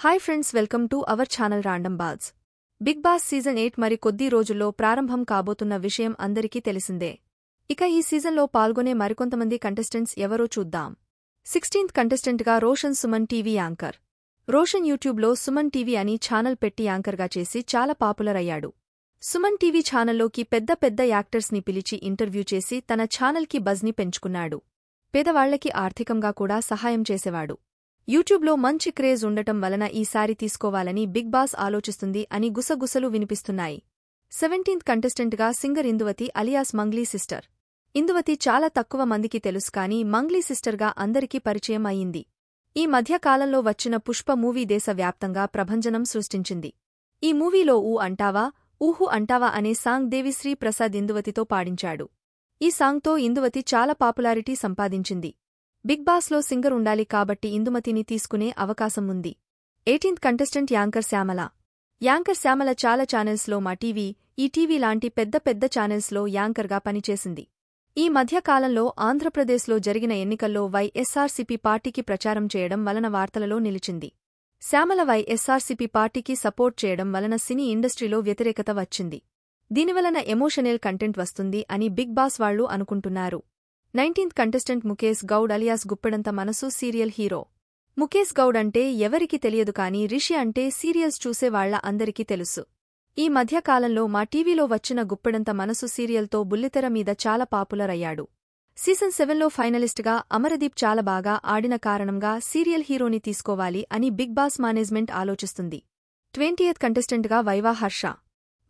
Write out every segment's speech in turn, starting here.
Hi friends, welcome to our channel random balls. Bigg Boss season 8 మరి కొద్ది రోజుల్లో ప్రారంభం కాబోతున్న విషయం అందరికీ తెలిసిందే. ఇక ఈ సీజన్లో పాల్గొనే మరికొంతమంది కంటెస్టెంట్స్ ఎవరో చూద్దాం. 16th కంటెస్టెంట్గా రోషన్ సుమన్ టీవీ యాంకర్. రోషన్ యూట్యూబ్లో సుమన్ టీవీ అని ఛానల్ పెట్టి యాంకర్గా చేసి చాలా పాపులర్ అయ్యాడు. సుమన్ టీవీ ఛానల్లోకి పెద్ద పెద్ద యాక్టర్స్ని పిలిచి ఇంటర్వ్యూ చేసి తన ఛానల్కి బజ్ని పెంచుకున్నాడు. పేదవాళ్లకి ఆర్థికంగా కూడా సహాయం చేసేవాడు. యూట్యూబ్లో మంచి క్రేజ్ ఉండటం వలన ఈసారి తీసుకోవాలని బిగ్ బాస్ ఆలోచిస్తుంది అని గుసగుసలు వినిపిస్తున్నాయి. 17th కంటెస్టెంట్గా singer Induvathi alias Mangli sister. Induvathi చాలా తక్కువ మందికి తెలుసు కానీ మంగ్లీ సిస్టర్గా అందరికీ పరిచయం అయ్యింది. ఈ మధ్య కాలంలో వచ్చిన పుష్ప మూవీ దేశవ్యాప్తంగా ప్రభంజనం సృష్టించింది. ఈ మూవీలో ఊ అంటావా ఊహు అంటావా అనే సాంగ్ దేవిశ్రీ ప్రసాద్ ఇందువతితో పాడించాడు. ఈ సాంగ్తో ఇందువతి చాలా పాపులారిటీ సంపాదించింది. బిగ్ బాస్లో సింగర్ ఉండాలి కాబట్టి ఇందుమతిని తీసుకునే అవకాశం ఉంది. 18th contestant anchor Shyamala. Anchor Shyamala చాలా ఛానల్స్లో మా టీవీ, ఈటీవీ లాంటి పెద్ద పెద్ద ఛానల్స్లో యాంకర్గా పనిచేసింది. ఈ మధ్య కాలంలో ఆంధ్రప్రదేశ్లో జరిగిన ఎన్నికల్లో వైఎస్ఆర్సీపీ పార్టీకి ప్రచారం చేయడం వలన వార్తలలో నిలిచింది. శ్యామల వైఎస్ఆర్సీపీ పార్టీకి సపోర్ట్ చేయడం వలన సినీ ఇండస్ట్రీలో వ్యతిరేకత వచ్చింది. దీనివలన ఎమోషనల్ కంటెంట్ వస్తుంది అని బిగ్ బాస్ వాళ్లు అనుకుంటున్నారు. 19th contestant Mukesh Goud alias Guppedantha మనసు సీరియల్ హీరో. ముఖేశ్ గౌడ్ అంటే ఎవరికి తెలియదు కానీ రిషి అంటే సీరియల్స్ చూసేవాళ్ల అందరికీ తెలుసు. ఈ మధ్యకాలంలో మా టీవీలో వచ్చిన గుప్పెడంత మనసు సీరియల్తో బుల్లితెర మీద చాలా పాపులర్ అయ్యాడు. సీజన్ 7లో ఫైనలిస్ట్గా అమరదీప్ చాలా బాగా ఆడిన కారణంగా సీరియల్ హీరోని తీసుకోవాలి అని బిగ్ బాస్ మేనేజ్మెంట్ ఆలోచిస్తుంది. 20th కంటెస్టెంట్గా వైవా హర్ష.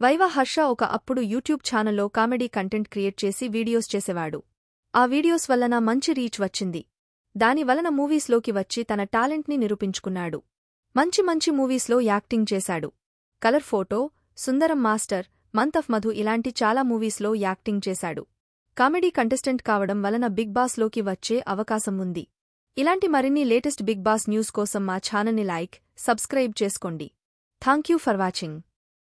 వైవా హర్ష ఒక అప్పుడు యూట్యూబ్ ఛానల్లో కామెడీ కంటెంట్ క్రియేట్ చేసి వీడియోస్ చేసేవాడు. ఆ వీడియోస్ వల్లన మంచి రీచ్ వచ్చింది. దానివలన మూవీస్లోకి వచ్చి తన టాలెంట్ని నిరూపించుకున్నాడు. మంచి మంచి మూవీస్లో యాక్టింగ్ చేశాడు. Colour photo, Sundaram master, month of Madhu ఇలాంటి చాలా మూవీస్లో యాక్టింగ్ చేశాడు. కామెడీ కంటెస్టెంట్ కావడం వలన బిగ్ బాస్లోకి వచ్చే అవకాశం ఉంది. ఇలాంటి మరిన్ని లేటెస్ట్ బిగ్ బాస్ న్యూస్ కోసం మా ఛానల్ని లైక్, సబ్స్క్రైబ్ చేసుకోండి. Thank you for watching.